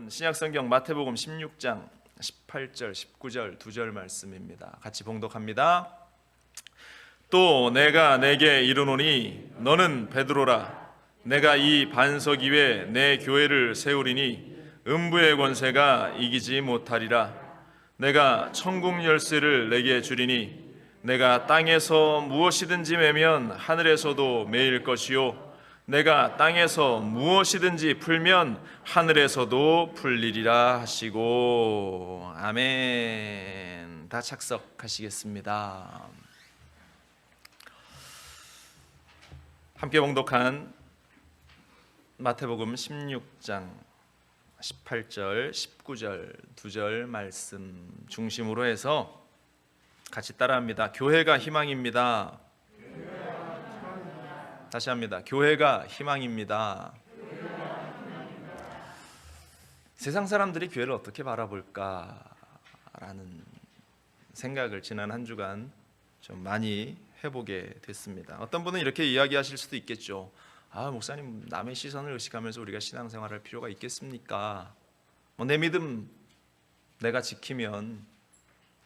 신약성경 마태복음 16장 18절 19절 2절 말씀입니다. 같이 봉독합니다. 또 내가 내게 이르노니 너는 베드로라. 내가 이 반석 위에 내 교회를 세우리니 음부의 권세가 이기지 못하리라. 내가 천국 열쇠를 내게 주리니 내가 땅에서 무엇이든지 매면 하늘에서도 매일 것이요 내가 땅에서 무엇이든지 풀면 하늘에서도 풀리리라 하시고. 아멘. 다 착석하시겠습니다. 함께 봉독한 마태복음 16장 18절 19절 2절 말씀 중심으로 해서 같이 따라합니다. 교회가 희망입니다. 다시 합니다. 교회가 희망입니다. 세상 사람들이 교회를 어떻게 바라볼까라는 생각을 지난 한 주간 좀 많이 해보게 됐습니다. 어떤 분은 이렇게 이야기하실 수도 있겠죠. 목사님, 남의 시선을 의식하면서 우리가 신앙생활할 필요가 있겠습니까? 내 믿음 내가 지키면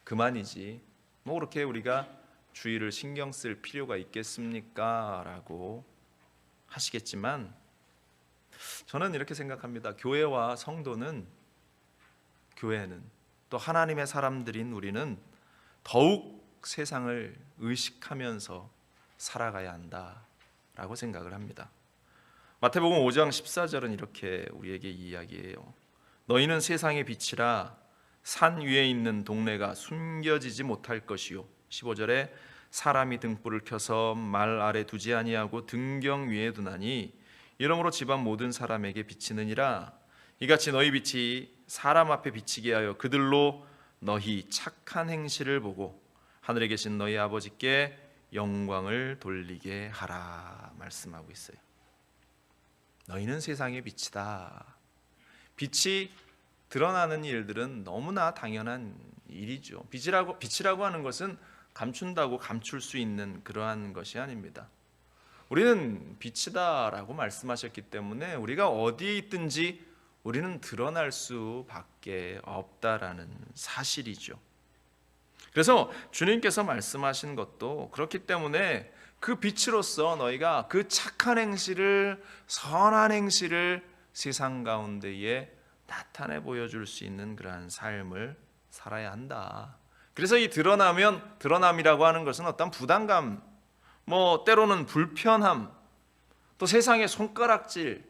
그만이지 그렇게 우리가 주의를 신경 쓸 필요가 있겠습니까? 라고 하시겠지만 저는 이렇게 생각합니다. 교회와 성도는, 교회는 또 하나님의 사람들인 우리는 더욱 세상을 의식하면서 살아가야 한다라고 생각을 합니다. 마태복음 5장 14절은 이렇게 우리에게 이야기해요. 너희는 세상의 빛이라. 산 위에 있는 동네가 숨겨지지 못할 것이요 15절에 사람이 등불을 켜서 말 아래 두지 아니하고 등경 위에 두나니 이러므로 집안 모든 사람에게 비치느니라. 이같이 너희 빛이 사람 앞에 비치게 하여 그들로 너희 착한 행실을 보고 하늘에 계신 너희 아버지께 영광을 돌리게 하라 말씀하고 있어요. 너희는 세상의 빛이다. 빛이 드러나는 일들은 너무나 당연한 일이죠. 빛이라고 하는 것은 감춘다고 감출 수 있는 그러한 것이 아닙니다. 우리는 빛이다라고 말씀하셨기 때문에 우리가 어디에 있든지 우리는 드러날 수밖에 없다라는 사실이죠. 그래서 주님께서 말씀하신 것도 그렇기 때문에 그 빛으로서 너희가 그 착한 행실을, 선한 행실을 세상 가운데에 나타내 보여줄 수 있는 그러한 삶을 살아야 한다. 그래서 이 드러남이라고 하는 것은 어떤 부담감, 때로는 불편함, 또 세상의 손가락질,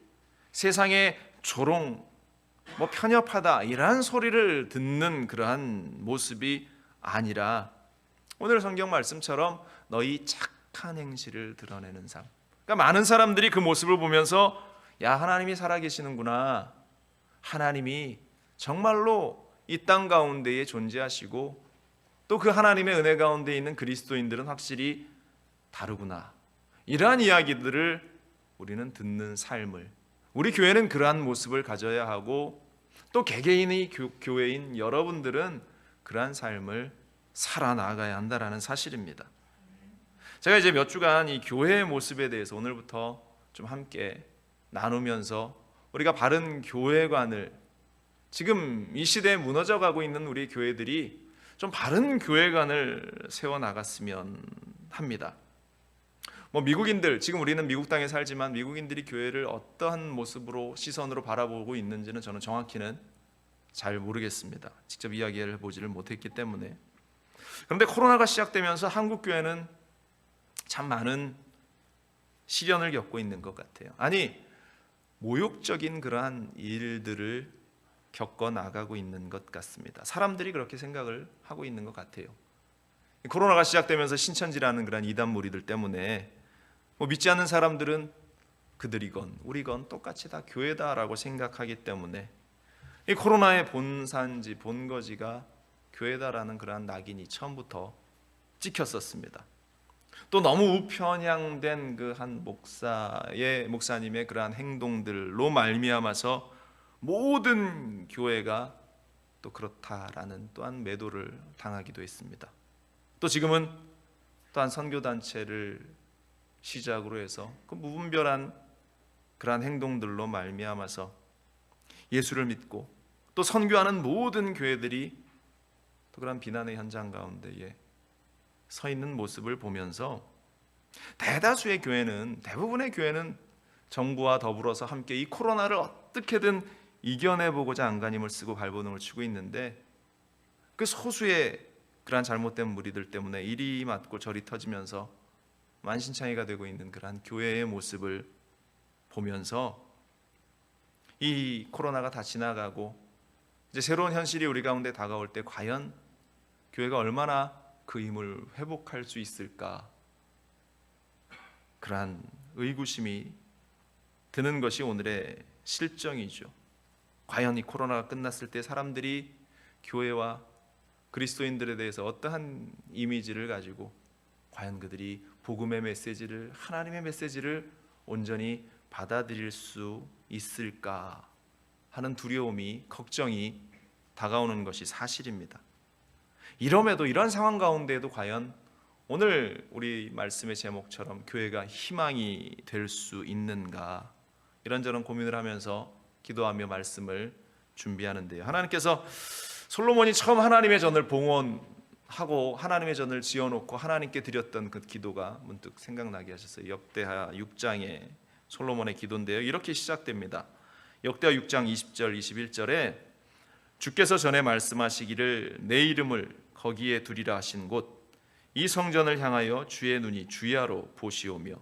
세상의 조롱, 편협하다 이러한 소리를 듣는 그러한 모습이 아니라 오늘 성경 말씀처럼 너희 착한 행실을 드러내는 삶. 그러니까 많은 사람들이 그 모습을 보면서 하나님이 살아계시는구나. 하나님이 정말로 이 땅 가운데에 존재하시고 또 그 하나님의 은혜 가운데 있는 그리스도인들은 확실히 다르구나. 이러한 이야기들을 우리는 듣는 삶을, 우리 교회는 그러한 모습을 가져야 하고 또 개개인의 교회인 여러분들은 그러한 삶을 살아나가야 한다는 사실입니다. 제가 이제 몇 주간 이 교회의 모습에 대해서 오늘부터 좀 함께 나누면서 우리가 바른 교회관을, 지금 이 시대에 무너져가고 있는 우리 교회들이 좀 바른 교회관을 세워나갔으면 합니다. 미국인들, 지금 우리는 미국 땅에 살지만 미국인들이 교회를 어떠한 모습으로 시선으로 바라보고 있는지는 저는 정확히는 잘 모르겠습니다. 직접 이야기를 해보지를 못했기 때문에. 그런데 코로나가 시작되면서 한국 교회는 참 많은 시련을 겪고 있는 것 같아요. 모욕적인 그러한 일들을 겪어 나가고 있는 것 같습니다. 사람들이 그렇게 생각을 하고 있는 것 같아요. 코로나가 시작되면서 신천지라는 그런 이단 무리들 때문에 믿지 않는 사람들은 그들이건 우리건 똑같이 다 교회다라고 생각하기 때문에 이 코로나의 본산지 본거지가 교회다라는 그러한 낙인이 처음부터 찍혔었습니다. 또 너무 우편향된 그 한 목사님의 그러한 행동들로 말미암아서 모든 교회가 또 그렇다라는 또한 매도를 당하기도 했습니다. 또 지금은 또한 선교단체를 시작으로 해서 그 무분별한 그러한 행동들로 말미암아서 예수를 믿고 또 선교하는 모든 교회들이 또 그런 비난의 현장 가운데에 서 있는 모습을 보면서 대부분의 교회는 정부와 더불어서 함께 이 코로나를 어떻게든 이겨내보고자 안간힘을 쓰고 발버둥을 치고 있는데, 그 소수의 그러한 잘못된 무리들 때문에 이리 맞고 저리 터지면서 만신창이가 되고 있는 그러한 교회의 모습을 보면서 이 코로나가 다 지나가고 이제 새로운 현실이 우리 가운데 다가올 때 과연 교회가 얼마나 그 힘을 회복할 수 있을까, 그러한 의구심이 드는 것이 오늘의 실정이죠. 과연 이 코로나가 끝났을 때 사람들이 교회와 그리스도인들에 대해서 어떠한 이미지를 가지고 과연 그들이 복음의 메시지를, 하나님의 메시지를 온전히 받아들일 수 있을까 하는 두려움이, 걱정이 다가오는 것이 사실입니다. 이럼에도, 이런 상황 가운데에도 과연 오늘 우리 말씀의 제목처럼 교회가 희망이 될 수 있는가, 이런저런 고민을 하면서 기도하며 말씀을 준비하는데요, 하나님께서 솔로몬이 처음 하나님의 전을 봉헌하고 하나님의 전을 지어놓고 하나님께 드렸던 그 기도가 문득 생각나게 하셨어요. 역대하 6장의 솔로몬의 기도인데요, 이렇게 시작됩니다. 역대하 6장 20절 21절에 주께서 전에 말씀하시기를 내 이름을 거기에 두리라 하신 곳 이 성전을 향하여 주의 눈이 주야로 보시오며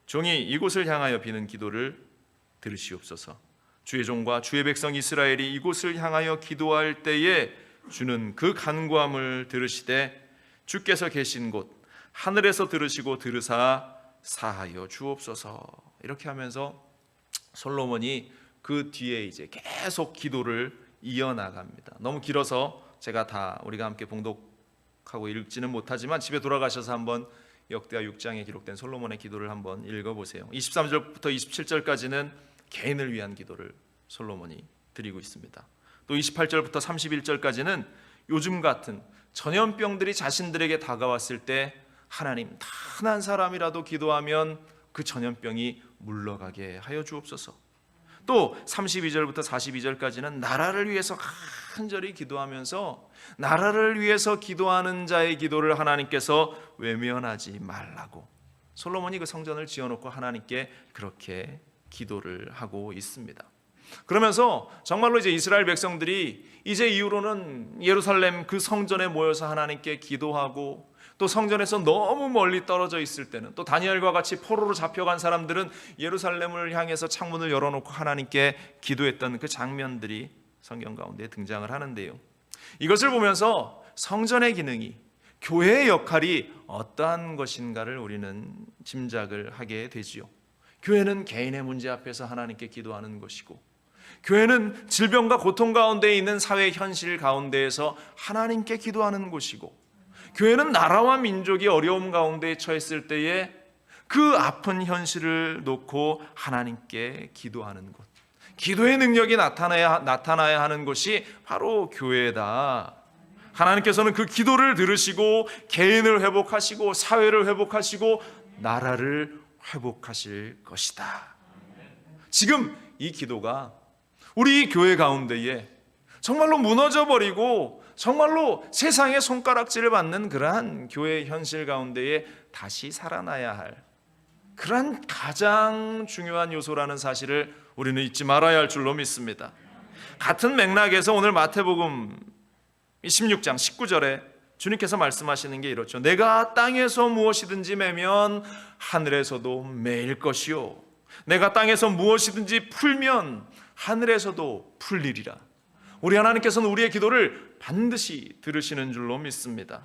종이 이곳을 향하여 비는 기도를 들으시옵소서. 주의 종과 주의 백성 이스라엘이 이곳을 향하여 기도할 때에 주는 그 간구함을 들으시되 주께서 계신 곳 하늘에서 들으시고 들으사 사하여 주옵소서. 이렇게 하면서 솔로몬이 그 뒤에 이제 계속 기도를 이어나갑니다. 너무 길어서 제가 다 우리가 함께 봉독하고 읽지는 못하지만 집에 돌아가셔서 한번 역대하 6장에 기록된 솔로몬의 기도를 한번 읽어보세요. 23절부터 27절까지는 개인을 위한 기도를 솔로몬이 드리고 있습니다. 또 28절부터 31절까지는 요즘 같은 전염병들이 자신들에게 다가왔을 때 하나님, 단 한 사람이라도 기도하면 그 전염병이 물러가게 하여 주옵소서. 또 32절부터 42절까지는 나라를 위해서 간절히 기도하면서 나라를 위해서 기도하는 자의 기도를 하나님께서 외면하지 말라고 솔로몬이 그 성전을 지어놓고 하나님께 그렇게 기도를 하고 있습니다. 그러면서 정말로 이제 이스라엘 백성들이 이제 이후로는 예루살렘 그 성전에 모여서 하나님께 기도하고, 또 성전에서 너무 멀리 떨어져 있을 때는 또 다니엘과 같이 포로로 잡혀간 사람들은 예루살렘을 향해서 창문을 열어놓고 하나님께 기도했던 그 장면들이 성경 가운데 등장을 하는데요, 이것을 보면서 성전의 기능이, 교회의 역할이 어떠한 것인가를 우리는 짐작을 하게 되지요. 교회는 개인의 문제 앞에서 하나님께 기도하는 것이고, 교회는 질병과 고통 가운데 있는 사회 현실 가운데에서 하나님께 기도하는 곳이고, 교회는 나라와 민족이 어려움 가운데 처했을 때에 그 아픈 현실을 놓고 하나님께 기도하는 곳, 기도의 능력이 나타나야 하는 것이 바로 교회다. 하나님께서는 그 기도를 들으시고 개인을 회복하시고 사회를 회복하시고 나라를 회복하실 것이다. 지금 이 기도가 우리 교회 가운데에 정말로 무너져버리고 정말로 세상의 손가락질을 받는 그러한 교회의 현실 가운데에 다시 살아나야 할 그러한 가장 중요한 요소라는 사실을 우리는 잊지 말아야 할 줄로 믿습니다. 같은 맥락에서 오늘 마태복음 16장 19절에 주님께서 말씀하시는 게 이렇죠. 내가 땅에서 무엇이든지 매면 하늘에서도 매일 것이요, 내가 땅에서 무엇이든지 풀면 하늘에서도 풀리리라. 우리 하나님께서는 우리의 기도를 반드시 들으시는 줄로 믿습니다.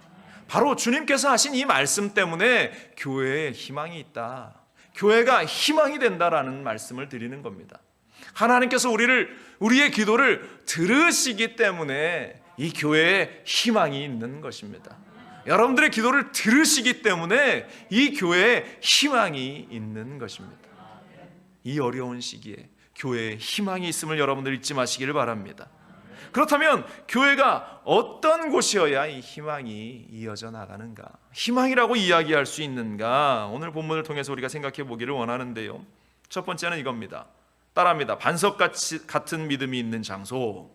바로 주님께서 하신 이 말씀 때문에 교회에 희망이 있다, 교회가 희망이 된다라는 말씀을 드리는 겁니다. 하나님께서 우리의 기도를 들으시기 때문에 이 교회에 희망이 있는 것입니다. 여러분들의 기도를 들으시기 때문에 이 교회에 희망이 있는 것입니다. 이 어려운 시기에 교회에 희망이 있음을 여러분들 잊지 마시기를 바랍니다. 그렇다면 교회가 어떤 곳이어야 이 희망이 이어져 나가는가, 희망이라고 이야기할 수 있는가, 오늘 본문을 통해서 우리가 생각해 보기를 원하는데요, 첫 번째는 이겁니다. 따라합니다. 반석 같은 믿음이 있는 장소.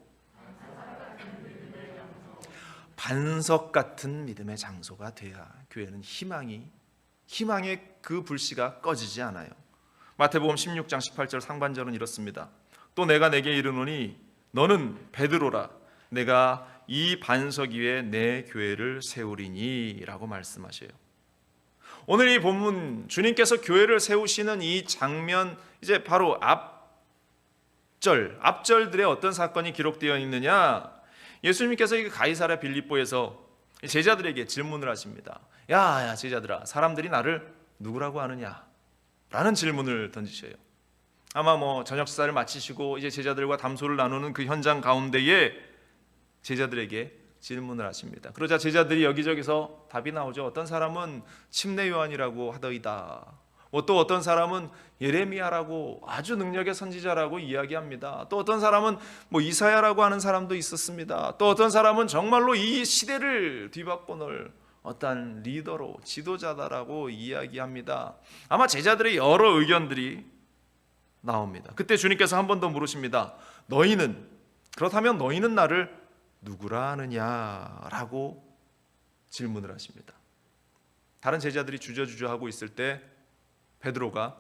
반석 같은 믿음의 장소가 돼야 교회는 희망의 그 불씨가 꺼지지 않아요. 마태복음 16장 18절 상반절은 이렇습니다. 또 내가 내게 이르노니 너는 베드로라. 내가 이 반석 위에 내 교회를 세우리니 라고 말씀하셔요. 오늘 이 본문 주님께서 교회를 세우시는 이 장면, 이제 바로 앞절들의 어떤 사건이 기록되어 있느냐. 예수님께서 이 가이사랴 빌립보에서 제자들에게 질문을 하십니다. 야 제자들아, 사람들이 나를 누구라고 하느냐? 라는 질문을 던지셔요. 아마 저녁 식사를 마치시고 이제 제자들과 담소를 나누는 그 현장 가운데에 제자들에게 질문을 하십니다. 그러자 제자들이 여기저기서 답이 나오죠. 어떤 사람은 침례 요한이라고 하더이다. 또 어떤 사람은 예레미야라고, 아주 능력의 선지자라고 이야기합니다. 또 어떤 사람은 이사야라고 하는 사람도 있었습니다. 또 어떤 사람은 정말로 이 시대를 뒤바꿔놓을 어떤 리더로, 지도자다라고 이야기합니다. 아마 제자들의 여러 의견들이 나옵니다. 그때 주님께서 한 번 더 물으십니다. 그렇다면 너희는 나를 누구라 하느냐라고 질문을 하십니다. 다른 제자들이 주저주저하고 있을 때 베드로가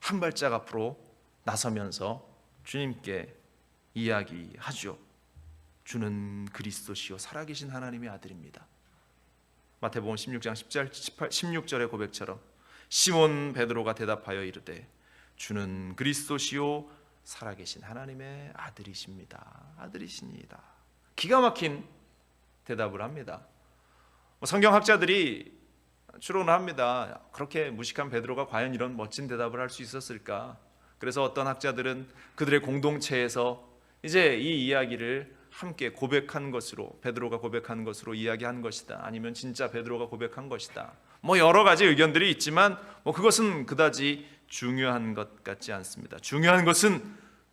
한 발짝 앞으로 나서면서 주님께 이야기하죠. 주는 그리스도시요 살아계신 하나님의 아들입니다. 마태복음 16장 16절의 고백처럼 시몬 베드로가 대답하여 이르되 주는 그리스도시요 살아계신 하나님의 아들이십니다. 기가 막힌 대답을 합니다. 성경학자들이 추론을 합니다. 그렇게 무식한 베드로가 과연 이런 멋진 대답을 할 수 있었을까? 그래서 어떤 학자들은 그들의 공동체에서 이제 이 이야기를 함께 고백한 것으로, 베드로가 고백한 것으로 이야기한 것이다. 아니면 진짜 베드로가 고백한 것이다. 여러 가지 의견들이 있지만 그것은 그다지 중요한 것 같지 않습니다. 중요한 것은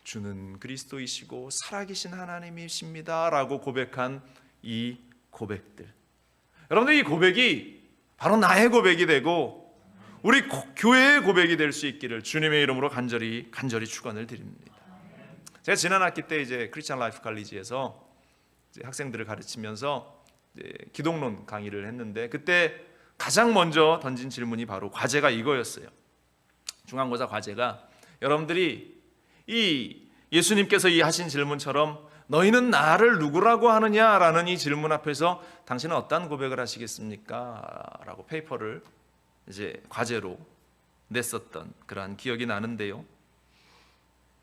주는 그리스도이시고 살아계신 하나님이십니다 라고 고백한 이 고백들. 여러분들, 이 고백이 바로 나의 고백이 되고 우리 교회의 고백이 될 수 있기를 주님의 이름으로 간절히 축원을 드립니다. 제가 지난 학기 때 이제 크리스천 라이프 칼리지에서 학생들을 가르치면서 기독론 강의를 했는데, 그때 가장 먼저 던진 질문이 바로 과제가 이거였어요. 중간고사 과제가, 여러분들이 이 예수님께서 이 하신 질문처럼 너희는 나를 누구라고 하느냐라는 이 질문 앞에서 당신은 어떤 고백을 하시겠습니까? 라고 페이퍼를 이제 과제로 냈었던 그러한 기억이 나는데요.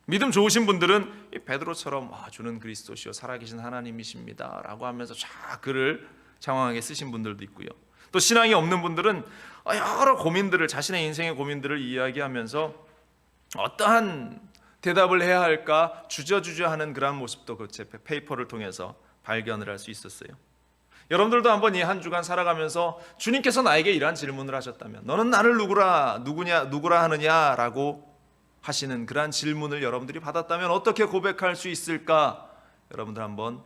믿음 좋으신 분들은 이 베드로처럼 주는 그리스도시요 살아계신 하나님이십니다 라고 하면서 쫙 글을 장황하게 쓰신 분들도 있고요. 또 신앙이 없는 분들은 여러 고민들을, 자신의 인생의 고민들을 이야기하면서 어떠한 대답을 해야 할까 주저하는 그런 모습도 그 제 페이퍼를 통해서 발견을 할 수 있었어요. 여러분들도 한번 이 한 주간 살아가면서 주님께서 나에게 이러한 질문을 하셨다면, 너는 나를 누구라 하느냐라고 하시는 그러한 질문을 여러분들이 받았다면 어떻게 고백할 수 있을까? 여러분들 한번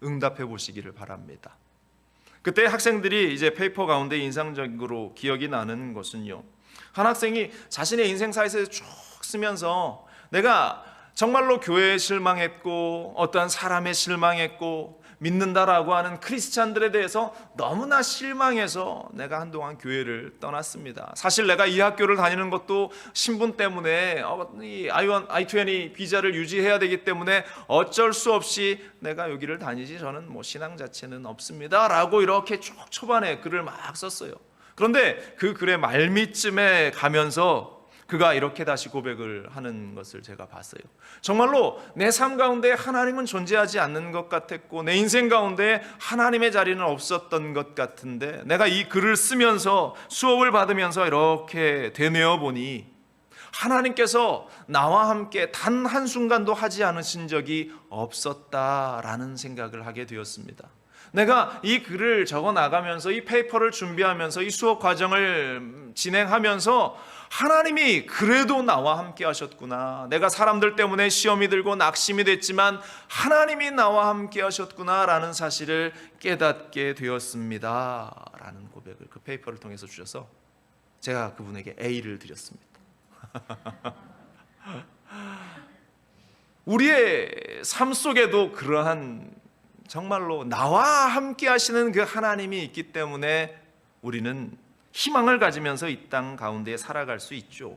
응답해 보시기를 바랍니다. 그때 학생들이 이제 페이퍼 가운데 인상적으로 기억이 나는 것은요, 한 학생이 자신의 인생사에서 쭉 쓰면서 내가 정말로 교회에 실망했고 어떠한 사람에 실망했고 믿는다라고 하는 크리스찬들에 대해서 너무나 실망해서 내가 한동안 교회를 떠났습니다. 사실 내가 이 학교를 다니는 것도 신분 때문에 이 I-20 비자를 유지해야 되기 때문에 어쩔 수 없이 내가 여기를 다니지, 저는 신앙 자체는 없습니다 라고 이렇게 쭉 초반에 글을 막 썼어요. 그런데 그 글의 말미쯤에 가면서 그가 이렇게 다시 고백을 하는 것을 제가 봤어요. 정말로 내 삶 가운데 하나님은 존재하지 않는 것 같았고 내 인생 가운데 하나님의 자리는 없었던 것 같은데, 내가 이 글을 쓰면서 수업을 받으면서 이렇게 되뇌어 보니 하나님께서 나와 함께 단 한순간도 하지 않으신 적이 없었다라는 생각을 하게 되었습니다. 내가 이 글을 적어 나가면서 이 페이퍼를 준비하면서 이 수업 과정을 진행하면서 하나님이 그래도 나와 함께 하셨구나, 내가 사람들 때문에 시험이 들고 낙심이 됐지만 하나님이 나와 함께 하셨구나 라는 사실을 깨닫게 되었습니다 라는 고백을 그 페이퍼를 통해서 주셔서 제가 그분에게 A를 드렸습니다. 우리의 삶 속에도 그러한 정말로 나와 함께 하시는 그 하나님이 있기 때문에 우리는 희망을 가지면서 이 땅 가운데 살아갈 수 있죠.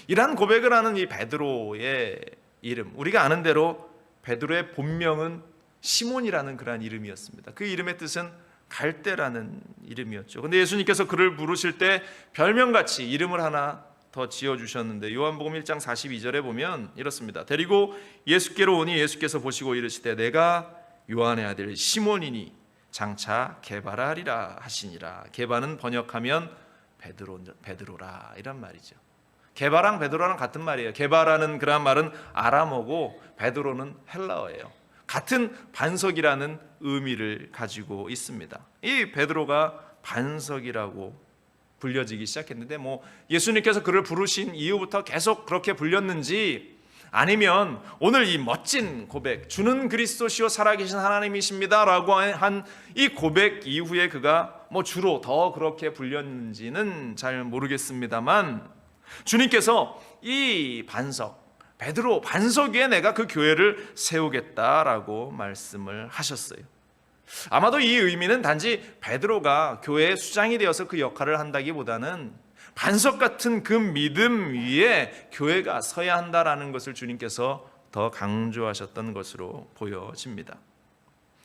이러한 고백을 하는 이 베드로의 이름, 우리가 아는 대로 베드로의 본명은 시몬이라는 그러한 이름이었습니다. 그 이름의 뜻은 갈대라는 이름이었죠. 근데 예수님께서 그를 부르실 때 별명같이 이름을 하나 더 지어주셨는데 요한복음 1장 42절에 보면 이렇습니다. 데리고 예수께로 오니 예수께서 보시고 이르시되 내가 요한의 아들 시몬이니 장차 게바라 하리라 하시니라. 게바는 번역하면 베드로라 이란 말이죠. 게바랑 베드로랑 같은 말이에요. 게바라는 그런 말은 아람어고 베드로는 헬라어예요. 같은 반석이라는 의미를 가지고 있습니다. 이 베드로가 반석이라고 불려지기 시작했는데 예수님께서 그를 부르신 이후부터 계속 그렇게 불렸는지 아니면 오늘 이 멋진 고백, 주는 그리스도시요 살아계신 하나님이십니다 라고 한 이 고백 이후에 그가 주로 더 그렇게 불렸는지는 잘 모르겠습니다만 주님께서 이 반석, 베드로 반석 위에 내가 그 교회를 세우겠다라고 말씀을 하셨어요. 아마도 이 의미는 단지 베드로가 교회의 수장이 되어서 그 역할을 한다기보다는 반석 같은 그 믿음 위에 교회가 서야 한다라는 것을 주님께서 더 강조하셨던 것으로 보여집니다.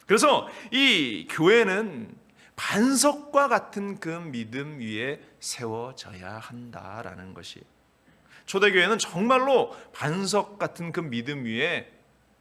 그래서 이 교회는 반석과 같은 그 믿음 위에 세워져야 한다라는 것이, 초대교회는 정말로 반석 같은 그 믿음 위에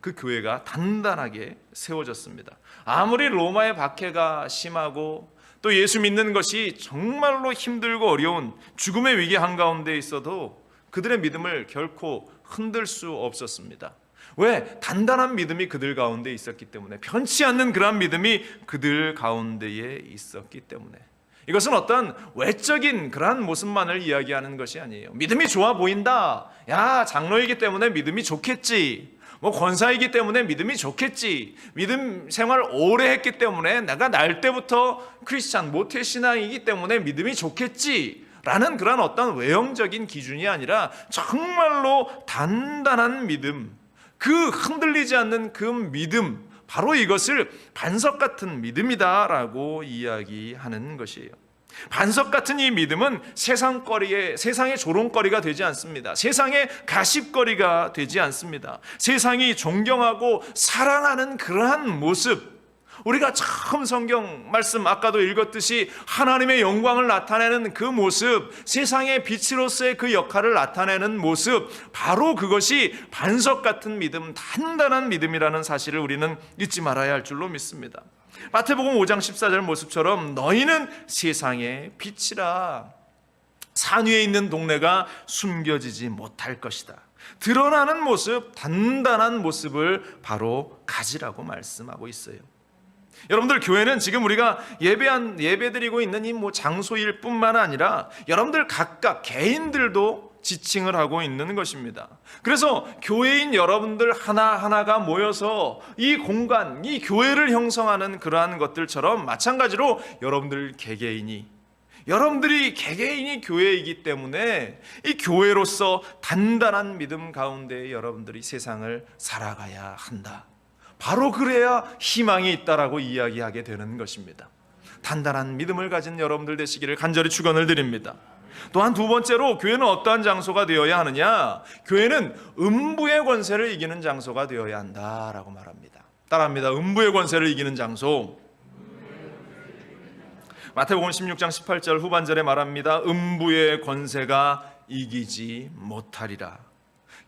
그 교회가 단단하게 세워졌습니다. 아무리 로마의 박해가 심하고 또 예수 믿는 것이 정말로 힘들고 어려운 죽음의 위기 한가운데 있어도 그들의 믿음을 결코 흔들 수 없었습니다. 왜? 단단한 믿음이 그들 가운데 있었기 때문에, 변치 않는 그러한 믿음이 그들 가운데에 있었기 때문에. 이것은 어떤 외적인 그러한 모습만을 이야기하는 것이 아니에요. 믿음이 좋아 보인다. 야, 장로이기 때문에 믿음이 좋겠지. 권사이기 때문에 믿음이 좋겠지. 믿음 생활 오래 했기 때문에 내가 날 때부터 크리스찬 모태신앙이기 때문에 믿음이 좋겠지 라는 그런 어떤 외형적인 기준이 아니라 정말로 단단한 믿음, 그 흔들리지 않는 그 믿음, 바로 이것을 반석 같은 믿음이다라고 이야기하는 것이에요. 반석 같은 이 믿음은 세상의 조롱거리가 되지 않습니다. 세상의 가십거리가 되지 않습니다. 세상이 존경하고 사랑하는 그러한 모습, 우리가 처음 성경 말씀 아까도 읽었듯이 하나님의 영광을 나타내는 그 모습, 세상의 빛으로서의 그 역할을 나타내는 모습, 바로 그것이 반석 같은 믿음, 단단한 믿음이라는 사실을 우리는 잊지 말아야 할 줄로 믿습니다. 마태복음 5장 14절 모습처럼 너희는 세상의 빛이라. 산 위에 있는 동네가 숨겨지지 못할 것이다. 드러나는 모습, 단단한 모습을 바로 가지라고 말씀하고 있어요. 여러분들, 교회는 지금 우리가 예배드리고 있는 이 장소일 뿐만 아니라 여러분들 각각 개인들도 지칭을 하고 있는 것입니다. 그래서 교회인 여러분들 하나하나가 모여서 이 공간, 이 교회를 형성하는 그러한 것들처럼 마찬가지로 여러분들이 개개인이 교회이기 때문에 이 교회로서 단단한 믿음 가운데 여러분들이 세상을 살아가야 한다. 바로 그래야 희망이 있다라고 이야기하게 되는 것입니다. 단단한 믿음을 가진 여러분들 되시기를 간절히 축원을 드립니다. 또한 두 번째로, 교회는 어떠한 장소가 되어야 하느냐? 교회는 음부의 권세를 이기는 장소가 되어야 한다라고 말합니다. 따라합니다. 음부의 권세를 이기는 장소. 마태복음 16장 18절 후반절에 말합니다. 음부의 권세가 이기지 못하리라.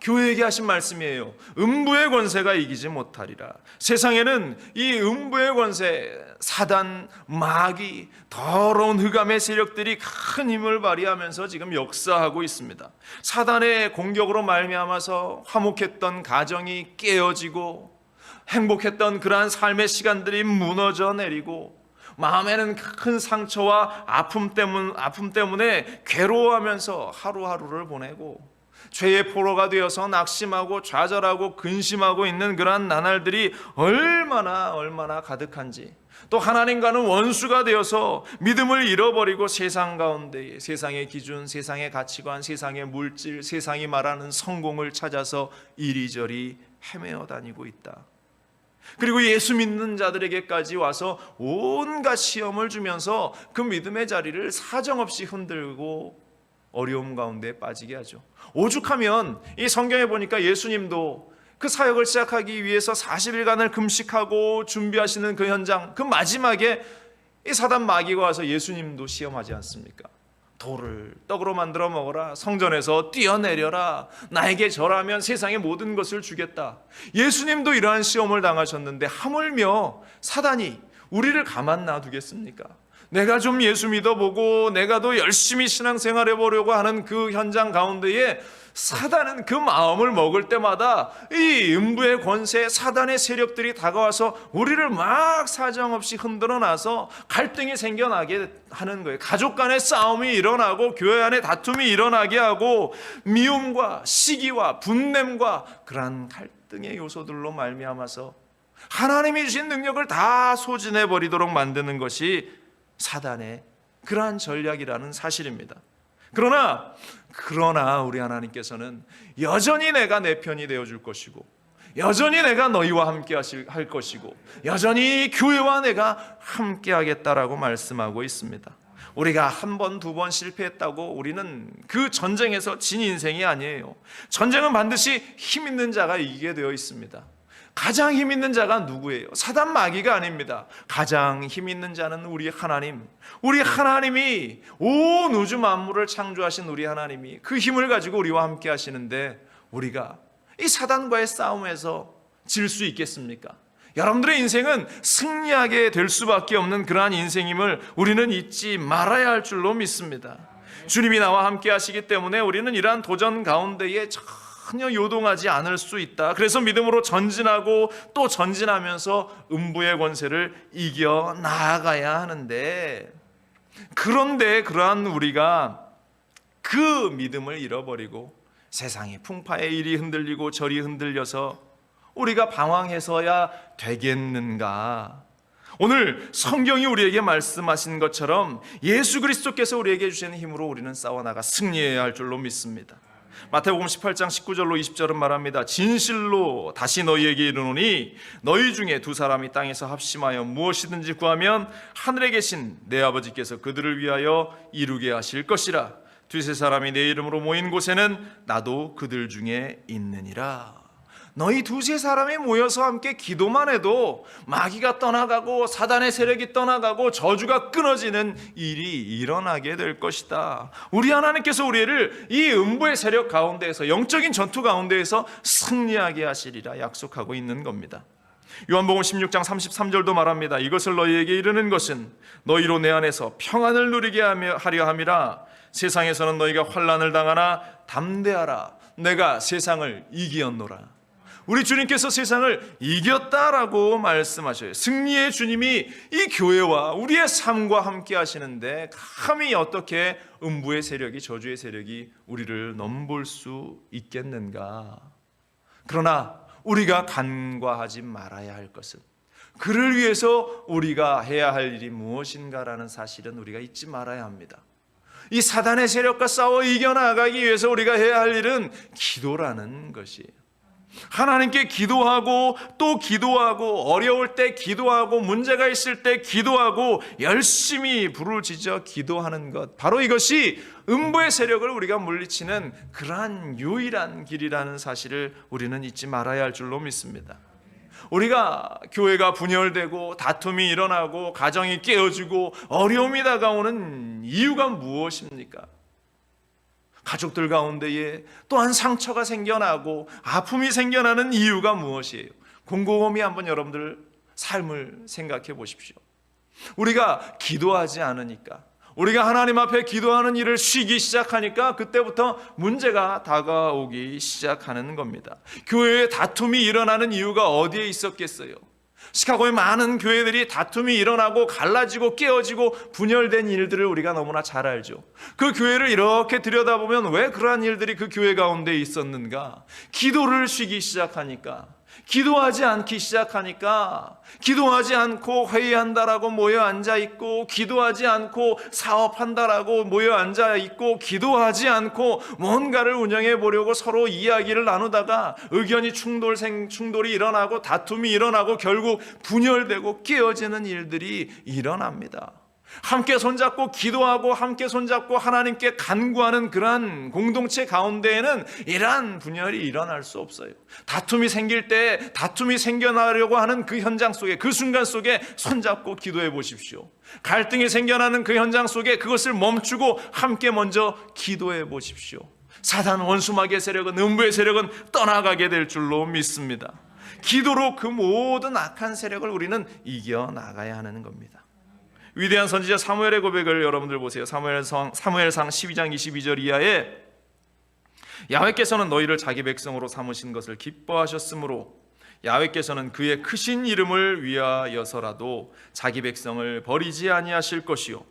교회에게 하신 말씀이에요. 음부의 권세가 이기지 못하리라. 세상에는 이 음부의 권세, 사단, 마귀, 더러운 흑암의 세력들이 큰 힘을 발휘하면서 지금 역사하고 있습니다. 사단의 공격으로 말미암아서 화목했던 가정이 깨어지고 행복했던 그러한 삶의 시간들이 무너져 내리고 마음에는 큰 상처와 아픔 때문에 괴로워하면서 하루하루를 보내고 죄의 포로가 되어서 낙심하고 좌절하고 근심하고 있는 그러한 나날들이 얼마나 가득한지, 또 하나님과는 원수가 되어서 믿음을 잃어버리고 세상 가운데 세상의 기준, 세상의 가치관, 세상의 물질, 세상이 말하는 성공을 찾아서 이리저리 헤매어 다니고 있다. 그리고 예수 믿는 자들에게까지 와서 온갖 시험을 주면서 그 믿음의 자리를 사정없이 흔들고 어려움 가운데 빠지게 하죠. 오죽하면 이 성경에 보니까 예수님도 그 사역을 시작하기 위해서 40일간을 금식하고 준비하시는 그 현장, 그 마지막에 이 사단 마귀가 와서 예수님도 시험하지 않습니까? 돌을 떡으로 만들어 먹어라, 성전에서 뛰어내려라, 나에게 절하면 세상의 모든 것을 주겠다. 예수님도 이러한 시험을 당하셨는데 하물며 사단이 우리를 가만 놔두겠습니까? 내가 좀 예수 믿어보고 내가 더 열심히 신앙생활 해보려고 하는 그 현장 가운데에 사단은 그 마음을 먹을 때마다 이 음부의 권세, 사단의 세력들이 다가와서 우리를 막 사정없이 흔들어 놔서 갈등이 생겨나게 하는 거예요. 가족 간의 싸움이 일어나고 교회 안에 다툼이 일어나게 하고 미움과 시기와 분냄과 그러한 갈등의 요소들로 말미암아서 하나님이 주신 능력을 다 소진해 버리도록 만드는 것이 사단의 그러한 전략이라는 사실입니다. 그러나 우리 하나님께서는 여전히 내가 내 편이 되어줄 것이고, 여전히 내가 너희와 함께 할 것이고, 여전히 교회와 내가 함께 하겠다라고 말씀하고 있습니다. 우리가 한 번, 두 번 실패했다고 우리는 그 전쟁에서 진 인생이 아니에요. 전쟁은 반드시 힘 있는 자가 이기게 되어 있습니다. 가장 힘 있는 자가 누구예요? 사단 마귀가 아닙니다. 가장 힘 있는 자는 우리 하나님. 우리 하나님이 온 우주 만물을 창조하신 우리 하나님이 그 힘을 가지고 우리와 함께 하시는데 우리가 이 사단과의 싸움에서 질 수 있겠습니까? 여러분들의 인생은 승리하게 될 수밖에 없는 그러한 인생임을 우리는 잊지 말아야 할 줄로 믿습니다. 주님이 나와 함께 하시기 때문에 우리는 이러한 도전 가운데에 전혀 요동하지 않을 수 있다. 그래서 믿음으로 전진하고 또 전진하면서 음부의 권세를 이겨 나아가야 하는데, 그런데 그러한 우리가 그 믿음을 잃어버리고 세상의 풍파에 이리 흔들리고 저리 흔들려서 우리가 방황해서야 되겠는가? 오늘 성경이 우리에게 말씀하신 것처럼 예수 그리스도께서 우리에게 주시는 힘으로 우리는 싸워나가 승리해야 할 줄로 믿습니다. 마태복음 18장 19절로 20절은 말합니다. 진실로 다시 너희에게 이르노니 너희 중에 두 사람이 땅에서 합심하여 무엇이든지 구하면 하늘에 계신 내 아버지께서 그들을 위하여 이루게 하실 것이라. 두세 사람이 내 이름으로 모인 곳에는 나도 그들 중에 있느니라. 너희 두세 사람이 모여서 함께 기도만 해도 마귀가 떠나가고 사단의 세력이 떠나가고 저주가 끊어지는 일이 일어나게 될 것이다. 우리 하나님께서 우리를 이 음부의 세력 가운데에서, 영적인 전투 가운데에서 승리하게 하시리라 약속하고 있는 겁니다. 요한복음 16장 33절도 말합니다. 이것을 너희에게 이르는 것은 너희로 내 안에서 평안을 누리게 하려 함이라. 세상에서는 너희가 환난을 당하나 담대하라. 내가 세상을 이기었노라. 우리 주님께서 세상을 이겼다라고 말씀하셔요. 승리의 주님이 이 교회와 우리의 삶과 함께 하시는데 감히 어떻게 음부의 세력이, 저주의 세력이 우리를 넘볼 수 있겠는가? 그러나 우리가 간과하지 말아야 할 것은, 그를 위해서 우리가 해야 할 일이 무엇인가라는 사실은 우리가 잊지 말아야 합니다. 이 사단의 세력과 싸워 이겨나가기 위해서 우리가 해야 할 일은 기도라는 것이에요. 하나님께 기도하고 또 기도하고, 어려울 때 기도하고, 문제가 있을 때 기도하고, 열심히 부르짖어 기도하는 것, 바로 이것이 음부의 세력을 우리가 물리치는 그러한 유일한 길이라는 사실을 우리는 잊지 말아야 할 줄로 믿습니다. 우리가 교회가 분열되고 다툼이 일어나고 가정이 깨어지고 어려움이 다가오는 이유가 무엇입니까? 가족들 가운데에 또한 상처가 생겨나고 아픔이 생겨나는 이유가 무엇이에요? 곰곰이 한번 여러분들 삶을 생각해 보십시오. 우리가 기도하지 않으니까, 우리가 하나님 앞에 기도하는 일을 쉬기 시작하니까 그때부터 문제가 다가오기 시작하는 겁니다. 교회에 다툼이 일어나는 이유가 어디에 있었겠어요? 시카고의 많은 교회들이 다툼이 일어나고 갈라지고 깨어지고 분열된 일들을 우리가 너무나 잘 알죠. 그 교회를 이렇게 들여다보면 왜 그러한 일들이 그 교회 가운데 있었는가? 기도를 쉬기 시작하니까, 기도하지 않기 시작하니까 기도하지 않고 회의한다라고 모여 앉아 있고, 기도하지 않고 사업한다라고 모여 앉아 있고, 기도하지 않고 뭔가를 운영해 보려고 서로 이야기를 나누다가 의견이 충돌이 일어나고 다툼이 일어나고 결국 분열되고 깨어지는 일들이 일어납니다. 함께 손잡고 기도하고 함께 손잡고 하나님께 간구하는 그러한 공동체 가운데에는 이러한 분열이 일어날 수 없어요. 다툼이 생길 때 다툼이 생겨나려고 하는 그 현장 속에, 그 순간 속에 손잡고 기도해 보십시오. 갈등이 생겨나는 그 현장 속에 그것을 멈추고 함께 먼저 기도해 보십시오. 사단 원수마귀의 세력은, 음부의 세력은 떠나가게 될 줄로 믿습니다. 기도로 그 모든 악한 세력을 우리는 이겨나가야 하는 겁니다. 위대한 선지자 사무엘의 고백을 여러분들 보세요. 사무엘상 12장 22절 이하에 야훼께서는 너희를 자기 백성으로 삼으신 것을 기뻐하셨으므로 야훼께서는 그의 크신 이름을 위하여서라도 자기 백성을 버리지 아니하실 것이요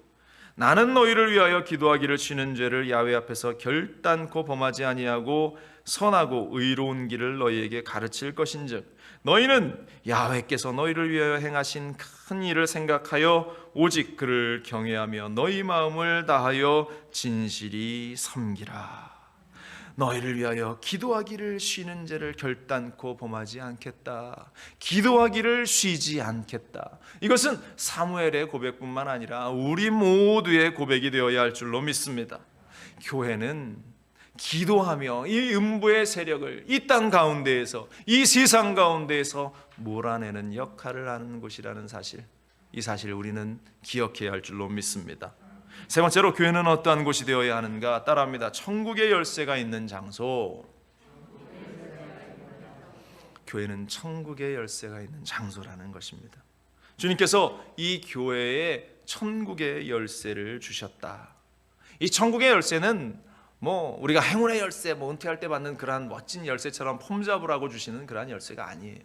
나는 너희를 위하여 기도하기를 쉬는 죄를 야훼 앞에서 결단코 범하지 아니하고 선하고 의로운 길을 너희에게 가르칠 것인즉 너희는 야훼께서 너희를 위하여 행하신 큰 일을 생각하여 오직 그를 경외하며 너희 마음을 다하여 진실이 섬기라. 너희를 위하여 기도하기를 쉬는 죄를 결단코 범하지 않겠다. 기도하기를 쉬지 않겠다. 이것은 사무엘의 고백뿐만 아니라 우리 모두의 고백이 되어야 할 줄로 믿습니다. 교회는 기도하며 이 음부의 세력을 이 땅 가운데에서, 이 세상 가운데에서 몰아내는 역할을 하는 곳이라는 사실, 이 사실을 우리는 기억해야 할 줄로 믿습니다. 세 번째로 교회는 어떠한 곳이 되어야 하는가? 따라합니다. 천국의 열쇠가 있는 장소. 교회는 천국의 열쇠가 있는 장소라는 것입니다. 주님께서 이 교회에 천국의 열쇠를 주셨다. 이 천국의 열쇠는 우리가 행운의 열쇠, 은퇴할 때 받는 그러한 멋진 열쇠처럼 폼 잡으라고 주시는 그러한 열쇠가 아니에요.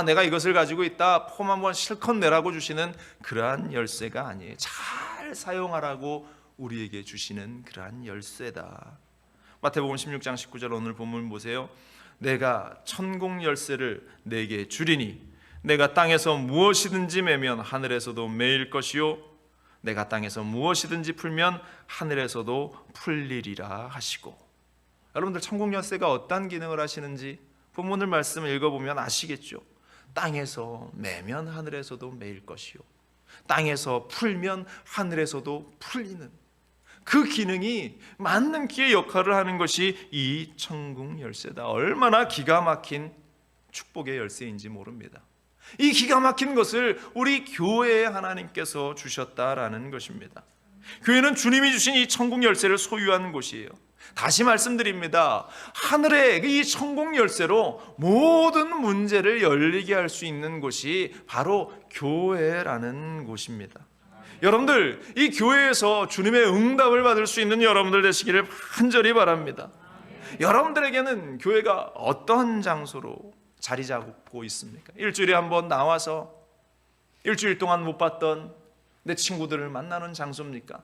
내가 이것을 가지고 있다, 폼 한번 실컷 내라고 주시는 그러한 열쇠가 아니에요. 잘 사용하라고 우리에게 주시는 그러한 열쇠다. 마태복음 16장 19절 오늘 본문 보세요. 내가 천국 열쇠를 내게 주리니 내가 땅에서 무엇이든지 매면 하늘에서도 매일 것이요 내가 땅에서 무엇이든지 풀면 하늘에서도 풀리리라 하시고, 여러분들 천국 열쇠가 어떤 기능을 하시는지 본문을 말씀을 읽어보면 아시겠죠. 땅에서 매면 하늘에서도 매일 것이요 땅에서 풀면 하늘에서도 풀리는 그 기능이 맞는 기의 역할을 하는 것이 이 천국 열쇠다. 얼마나 기가 막힌 축복의 열쇠인지 모릅니다. 이 기가 막힌 것을 우리 교회에 하나님께서 주셨다라는 것입니다. 교회는 주님이 주신 이 천국 열쇠를 소유한 곳이에요. 다시 말씀드립니다. 하늘의 이 천국 열쇠로 모든 문제를 열리게 할 수 있는 곳이 바로 교회라는 곳입니다. 여러분들, 이 교회에서 주님의 응답을 받을 수 있는 여러분들 되시기를 간절히 바랍니다. 여러분들에게는 교회가 어떤 장소로 자리 잡고 있습니까? 일주일에 한 번 나와서 일주일 동안 못 봤던 내 친구들을 만나는 장소입니까?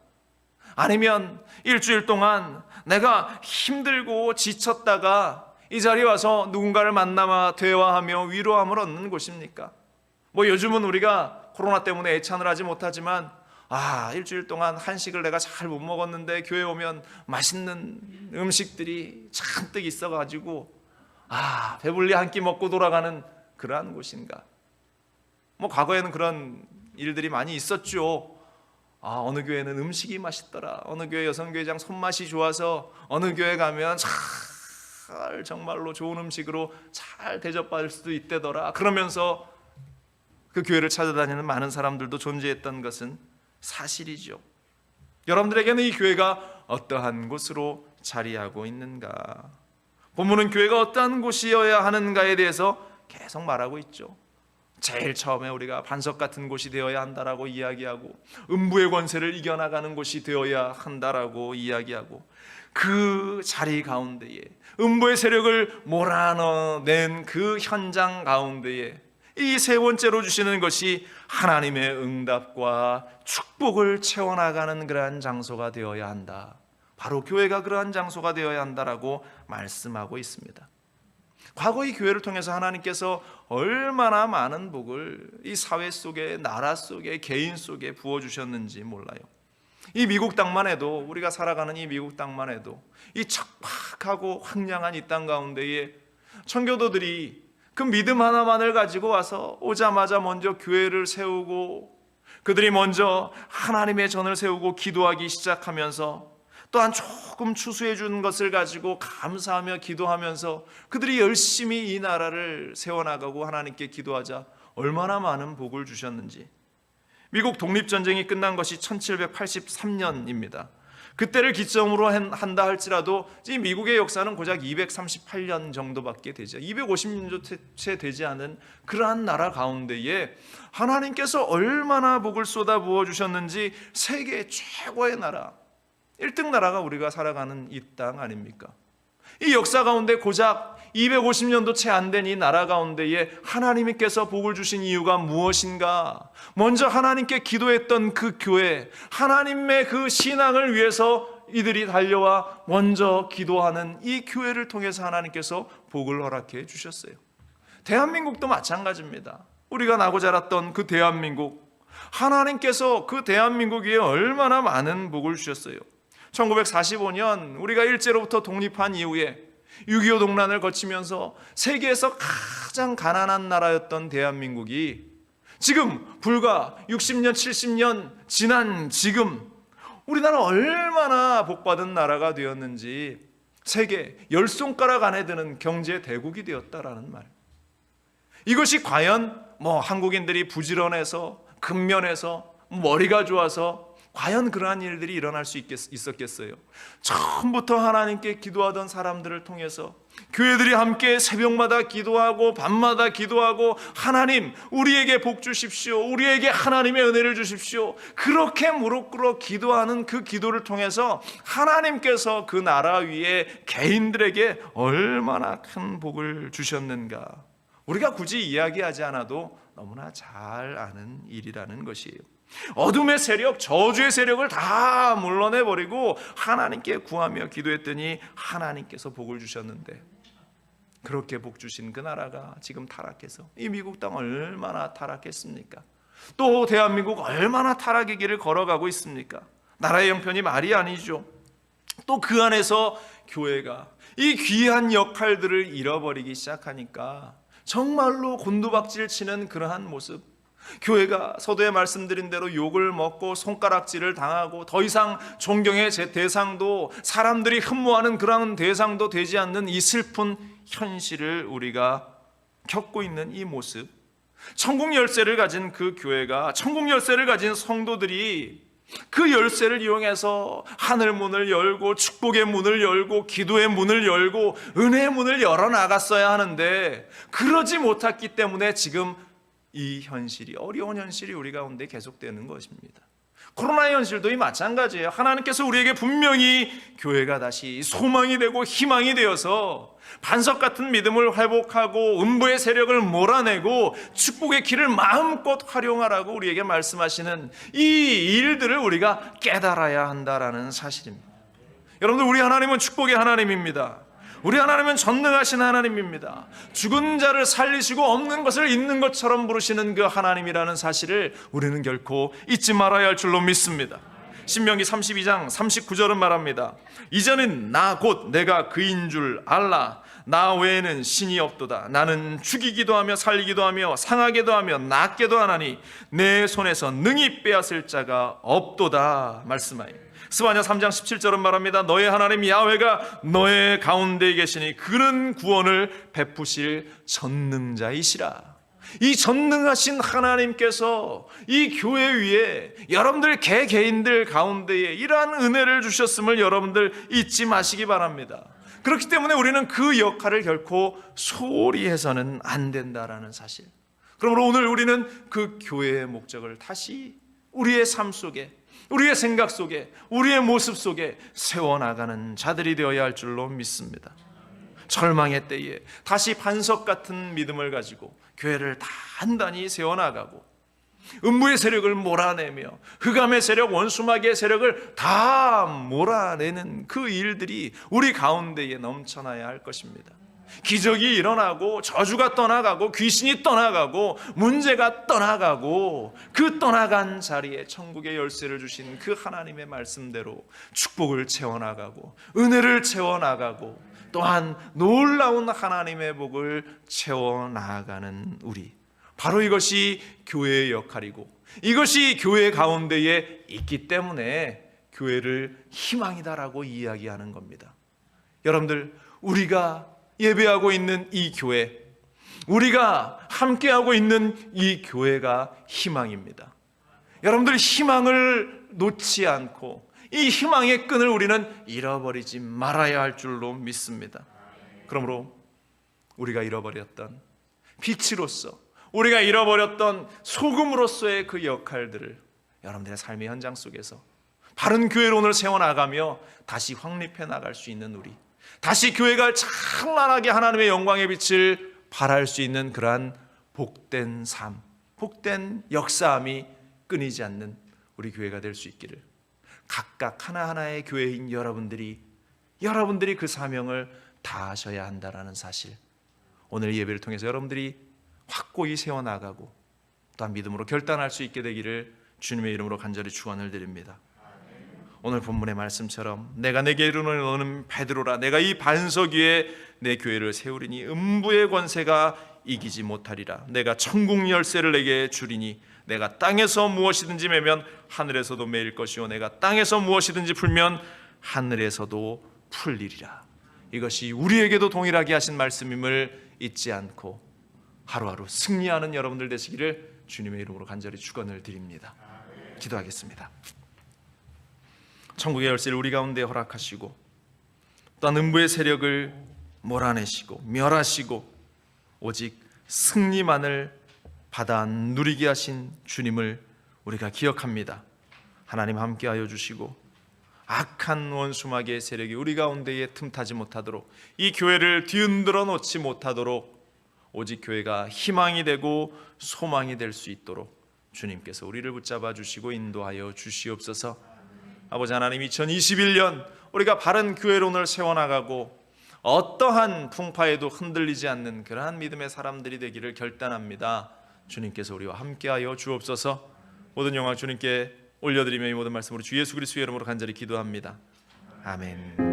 아니면 일주일 동안 내가 힘들고 지쳤다가 이 자리에 와서 누군가를 만나며 대화하며 위로함을 얻는 곳입니까? 요즘은 우리가 코로나 때문에 애찬을 하지 못하지만 일주일 동안 한식을 내가 잘 못 먹었는데 교회 오면 맛있는 음식들이 잔뜩 있어가지고 배불리 한 끼 먹고 돌아가는 그러한 곳인가? 과거에는 그런 일들이 많이 있었죠. 어느 교회는 음식이 맛있더라, 어느 교회 여성교회장 손맛이 좋아서 어느 교회 가면 정말로 좋은 음식으로 잘 대접받을 수도 있대더라. 그러면서 그 교회를 찾아다니는 많은 사람들도 존재했던 것은 사실이죠. 여러분들에게는 이 교회가 어떠한 곳으로 자리하고 있는가? 본문은 교회가 어떠한 곳이어야 하는가에 대해서 계속 말하고 있죠. 제일 처음에 우리가 반석 같은 곳이 되어야 한다라고 이야기하고, 음부의 권세를 이겨나가는 곳이 되어야 한다라고 이야기하고, 그 자리 가운데에 음부의 세력을 몰아내는 그 현장 가운데에 이 세 번째로 주시는 것이 하나님의 응답과 축복을 채워나가는 그러한 장소가 되어야 한다. 바로 교회가 그러한 장소가 되어야 한다라고 말씀하고 있습니다. 과거 이 교회를 통해서 하나님께서 얼마나 많은 복을 이 사회 속에, 나라 속에, 개인 속에 부어주셨는지 몰라요. 이 미국 땅만 해도, 우리가 살아가는 이 미국 땅만 해도 이 척박하고 황량한 이 땅 가운데에 청교도들이 그 믿음 하나만을 가지고 와서 오자마자 먼저 교회를 세우고, 그들이 먼저 하나님의 전을 세우고 기도하기 시작하면서, 또한 조금 추수해 준 것을 가지고 감사하며 기도하면서 그들이 열심히 이 나라를 세워나가고 하나님께 기도하자 얼마나 많은 복을 주셨는지. 미국 독립전쟁이 끝난 것이 1783년입니다. 그때를 기점으로 한다 할지라도 이 미국의 역사는 고작 238년 정도밖에 되지, 250년 채 되지 않은 그러한 나라 가운데에 하나님께서 얼마나 복을 쏟아 부어 주셨는지, 세계 최고의 나라, 1등 나라가 우리가 살아가는 이 땅 아닙니까? 이 역사 가운데 고작 250년도 채 안 된 이 나라 가운데에 하나님께서 복을 주신 이유가 무엇인가? 먼저 하나님께 기도했던 그 교회, 하나님의 그 신앙을 위해서 이들이 달려와 먼저 기도하는 이 교회를 통해서 하나님께서 복을 허락해 주셨어요. 대한민국도 마찬가지입니다. 우리가 나고 자랐던 그 대한민국, 하나님께서 그 대한민국 위에 얼마나 많은 복을 주셨어요. 1945년 우리가 일제로부터 독립한 이후에 6.25 동란을 거치면서 세계에서 가장 가난한 나라였던 대한민국이 지금 불과 60년, 70년 지난 지금 우리나라 얼마나 복받은 나라가 되었는지, 세계 10손가락 안에 드는 경제 대국이 되었다라는 말. 이것이 과연 한국인들이 부지런해서, 근면해서, 머리가 좋아서 과연 그러한 일들이 일어날 수 있었겠어요? 처음부터 하나님께 기도하던 사람들을 통해서 교회들이 함께 새벽마다 기도하고 밤마다 기도하고, 하나님 우리에게 복 주십시오, 우리에게 하나님의 은혜를 주십시오, 그렇게 무릎 꿇어 기도하는 그 기도를 통해서 하나님께서 그 나라 위에 개인들에게 얼마나 큰 복을 주셨는가, 우리가 굳이 이야기하지 않아도 너무나 잘 아는 일이라는 것이에요. 어둠의 세력, 저주의 세력을 다 물러내버리고 하나님께 구하며 기도했더니 하나님께서 복을 주셨는데, 그렇게 복 주신 그 나라가 지금 타락해서, 이 미국 땅 얼마나 타락했습니까? 또 대한민국 얼마나 타락의 길을 걸어가고 있습니까? 나라의 형편이 말이 아니죠. 또 그 안에서 교회가 이 귀한 역할들을 잃어버리기 시작하니까 정말로 곤두박질 치는 그러한 모습, 교회가 서두에 말씀드린 대로 욕을 먹고 손가락질을 당하고 더 이상 존경의 대상도, 사람들이 흠모하는 그런 대상도 되지 않는 이 슬픈 현실을 우리가 겪고 있는 이 모습, 천국 열쇠를 가진 그 교회가, 천국 열쇠를 가진 성도들이 그 열쇠를 이용해서 하늘 문을 열고 축복의 문을 열고 기도의 문을 열고 은혜의 문을 열어나갔어야 하는데, 그러지 못했기 때문에 지금 이 현실이, 어려운 현실이 우리 가운데 계속되는 것입니다. 코로나 현실도 이 마찬가지예요. 하나님께서 우리에게 분명히 교회가 다시 소망이 되고 희망이 되어서 반석 같은 믿음을 회복하고 음부의 세력을 몰아내고 축복의 길을 마음껏 활용하라고 우리에게 말씀하시는 이 일들을 우리가 깨달아야 한다라는 사실입니다. 여러분들, 우리 하나님은 축복의 하나님입니다. 우리 하나님은 전능하신 하나님입니다. 죽은 자를 살리시고 없는 것을 있는 것처럼 부르시는 그 하나님이라는 사실을 우리는 결코 잊지 말아야 할 줄로 믿습니다. 신명기 32장 39절은 말합니다. 이제는 나 곧 내가 그인 줄 알라. 나 외에는 신이 없도다. 나는 죽이기도 하며 살리기도 하며 상하게도 하며 낫게도 하나니 내 손에서 능히 빼앗을 자가 없도다 말씀하여. 스바냐 3장 17절은 말합니다. 너의 하나님 야훼가 너의 가운데 계시니 그는 구원을 베푸실 전능자이시라. 이 전능하신 하나님께서 이 교회 위에 여러분들 개개인들 가운데에 이러한 은혜를 주셨음을 여러분들 잊지 마시기 바랍니다. 그렇기 때문에 우리는 그 역할을 결코 소홀히 해서는 안 된다라는 사실. 그러므로 오늘 우리는 그 교회의 목적을 다시 우리의 삶 속에, 우리의 생각 속에, 우리의 모습 속에 세워나가는 자들이 되어야 할 줄로 믿습니다. 절망의 때에 다시 반석 같은 믿음을 가지고 교회를 단단히 세워나가고 음부의 세력을 몰아내며 흑암의 세력, 원수마귀의 세력을 다 몰아내는 그 일들이 우리 가운데에 넘쳐나야 할 것입니다. 기적이 일어나고 저주가 떠나가고 귀신이 떠나가고 문제가 떠나가고 그 떠나간 자리에 천국의 열쇠를 주신 그 하나님의 말씀대로 축복을 채워나가고 은혜를 채워나가고 또한 놀라운 하나님의 복을 채워나가는 우리, 바로 이것이 교회의 역할이고 이것이 교회 가운데에 있기 때문에 교회를 희망이다라고 이야기하는 겁니다. 여러분들, 우리가 예배하고 있는 이 교회, 우리가 함께하고 있는 이 교회가 희망입니다. 여러분들, 희망을 놓지 않고 이 희망의 끈을 우리는 잃어버리지 말아야 할 줄로 믿습니다. 그러므로 우리가 잃어버렸던 빛으로서, 우리가 잃어버렸던 소금으로서의 그 역할들을 여러분들의 삶의 현장 속에서 바른 교회로 오늘 세워나가며 다시 확립해 나갈 수 있는 우리, 다시 교회가 찬란하게 하나님의 영광의 빛을 발할 수 있는 그러한 복된 삶, 복된 역사함이 끊이지 않는 우리 교회가 될 수 있기를, 각각 하나하나의 교회인 여러분들이 그 사명을 다하셔야 한다라는 사실, 오늘 예배를 통해서 여러분들이 확고히 세워나가고 또한 믿음으로 결단할 수 있게 되기를 주님의 이름으로 간절히 축원을 드립니다. 오늘 본문의 말씀처럼 내가 내게 이르노니 너는 베드로라, 내가 이 반석 위에 내 교회를 세우리니 음부의 권세가 이기지 못하리라. 내가 천국 열쇠를 내게 주리니 내가 땅에서 무엇이든지 매면 하늘에서도 매일 것이요 내가 땅에서 무엇이든지 풀면 하늘에서도 풀리리라. 이것이 우리에게도 동일하게 하신 말씀임을 잊지 않고 하루하루 승리하는 여러분들 되시기를 주님의 이름으로 간절히 축원을 드립니다. 기도하겠습니다. 천국의 열쇠를 우리 가운데 허락하시고 또한 음부의 세력을 몰아내시고 멸하시고 오직 승리만을 받아 누리게 하신 주님을 우리가 기억합니다. 하나님 함께하여 주시고 악한 원수마귀의 세력이 우리 가운데에 틈타지 못하도록, 이 교회를 뒤흔들어 놓지 못하도록 오직 교회가 희망이 되고 소망이 될 수 있도록 주님께서 우리를 붙잡아 주시고 인도하여 주시옵소서. 아버지 하나님, 2021년 우리가 바른 교회로 오늘 세워나가고 어떠한 풍파에도 흔들리지 않는 그러한 믿음의 사람들이 되기를 결단합니다. 주님께서 우리와 함께하여 주옵소서. 모든 영광 주님께 올려드리며 이 모든 말씀으로 주 예수 그리스도의 이름으로 간절히 기도합니다. 아멘.